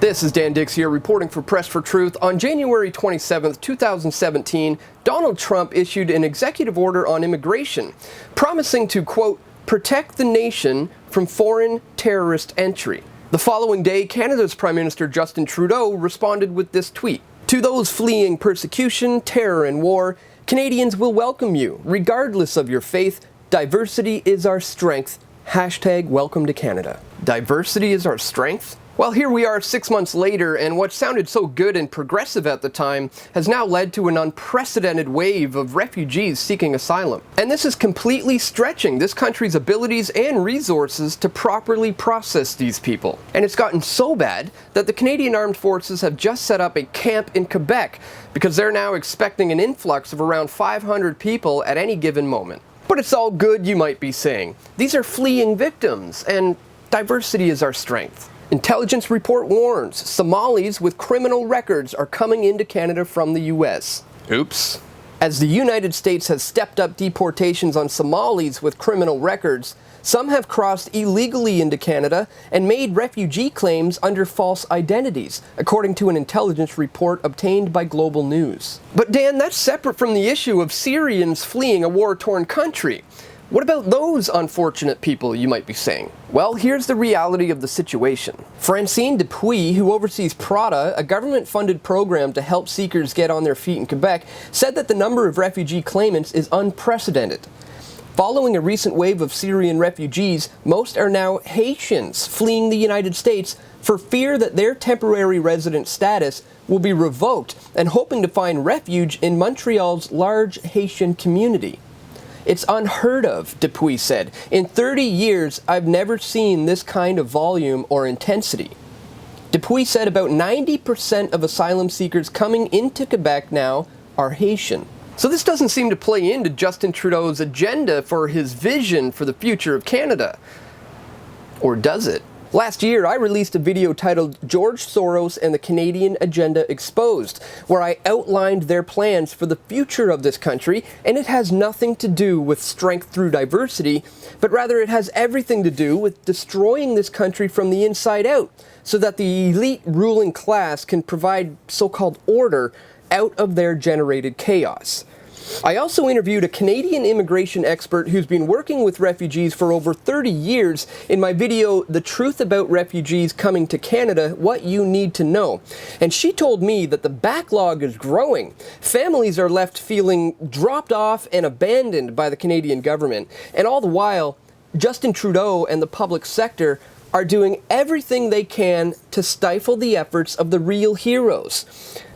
This is Dan Dix here reporting for Press for Truth. On January 27, 2017, Donald Trump issued an executive order on immigration, promising to, quote, protect the nation from foreign terrorist entry. The following day, Canada's Prime Minister Justin Trudeau responded with this tweet. To those fleeing persecution, terror, and war, Canadians will welcome you, regardless of your faith. Diversity is our strength. Hashtag welcome to Canada. Diversity is our strength? Well, here we are 6 months later, and what sounded so good and progressive at the time has now led to an unprecedented wave of refugees seeking asylum. And this is completely stretching this country's abilities and resources to properly process these people. And it's gotten so bad that the Canadian Armed Forces have just set up a camp in Quebec because they're now expecting an influx of around 500 people at any given moment. But it's all good, you might be saying. These are fleeing victims, and diversity is our strength. Intelligence report warns Somalis with criminal records are coming into Canada from the US. Oops. As the United States has stepped up deportations on Somalis with criminal records, some have crossed illegally into Canada and made refugee claims under false identities, according to an intelligence report obtained by Global News. But Dan, that's separate from the issue of Syrians fleeing a war-torn country. What about those unfortunate people, you might be saying? Well, here's the reality of the situation. Francine Dupuis, who oversees PRADA, a government-funded program to help seekers get on their feet in Quebec, said that the number of refugee claimants is unprecedented. Following a recent wave of Syrian refugees, most are now Haitians fleeing the United States for fear that their temporary resident status will be revoked and hoping to find refuge in Montreal's large Haitian community. It's unheard of, Dupuis said. In 30 years, I've never seen this kind of volume or intensity. Dupuis said about 90% of asylum seekers coming into Quebec now are Haitian. So this doesn't seem to play into Justin Trudeau's agenda for his vision for the future of Canada. Or does it? Last year, I released a video titled George Soros and the Canadian Agenda Exposed, where I outlined their plans for the future of this country, and it has nothing to do with strength through diversity, but rather it has everything to do with destroying this country from the inside out, so that the elite ruling class can provide so-called order out of their generated chaos. I also interviewed a Canadian immigration expert who's been working with refugees for over 30 years in my video, The Truth About Refugees Coming to Canada, What You Need to Know. And she told me that the backlog is growing. Families are left feeling dropped off and abandoned by the Canadian government. And all the while, Justin Trudeau and the public sector are doing everything they can to stifle the efforts of the real heroes.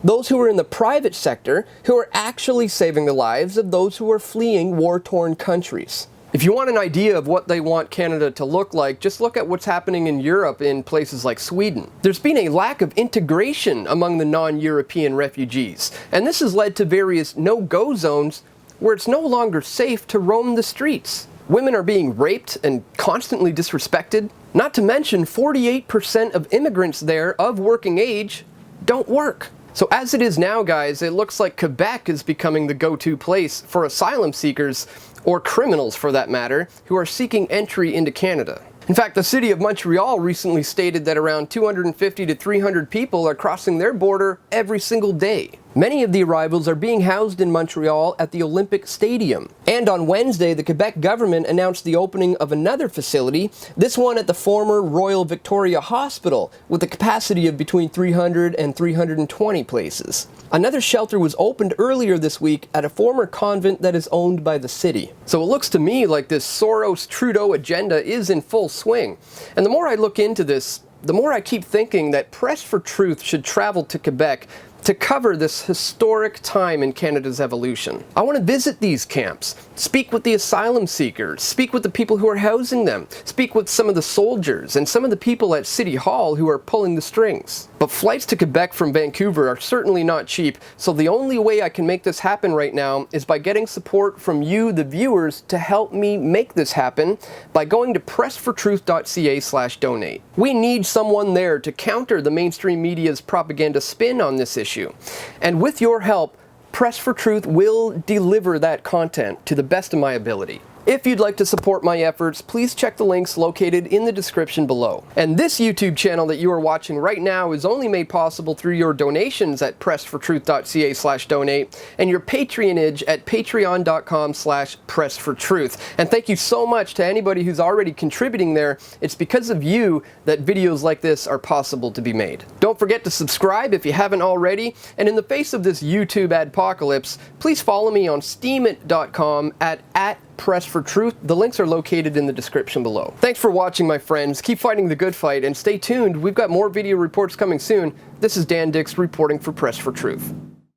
Those who are in the private sector, who are actually saving the lives of those who are fleeing war-torn countries. If you want an idea of what they want Canada to look like, just look at what's happening in Europe in places like Sweden. There's been a lack of integration among the non-European refugees, and this has led to various no-go zones where it's no longer safe to roam the streets. Women are being raped and constantly disrespected. Not to mention 48% of immigrants there of working age don't work. So as it is now, guys, it looks like Quebec is becoming the go-to place for asylum seekers, or criminals for that matter, who are seeking entry into Canada. In fact, the city of Montreal recently stated that around 250 to 300 people are crossing their border every single day. Many of the arrivals are being housed in Montreal at the Olympic Stadium. And on Wednesday, the Quebec government announced the opening of another facility, this one at the former Royal Victoria Hospital, with a capacity of between 300 and 320 places. Another shelter was opened earlier this week at a former convent that is owned by the city. So it looks to me like this Soros-Trudeau agenda is in full swing. And the more I look into this, the more I keep thinking that Press for Truth should travel to Quebec to cover this historic time in Canada's evolution. I want to visit these camps, speak with the asylum seekers, speak with the people who are housing them, speak with some of the soldiers and some of the people at City Hall who are pulling the strings. But flights to Quebec from Vancouver are certainly not cheap, so the only way I can make this happen right now is by getting support from you, the viewers, to help me make this happen by going to pressfortruth.ca/donate. We need someone there to counter the mainstream media's propaganda spin on this issue. And with your help, Press for Truth will deliver that content to the best of my ability. If you'd like to support my efforts, please check the links located in the description below. And this YouTube channel that you are watching right now is only made possible through your donations at pressfortruth.ca/donate and your patronage at patreon.com/pressfortruth. And thank you so much to anybody who's already contributing there. It's because of you that videos like this are possible to be made. Don't forget to subscribe if you haven't already, and in the face of this YouTube adpocalypse, please follow me on steemit.com at Press for Truth. The links are located in the description below. Thanks for watching, my friends. Keep fighting the good fight and stay tuned. We've got more video reports coming soon. This is Dan Dix reporting for Press for Truth.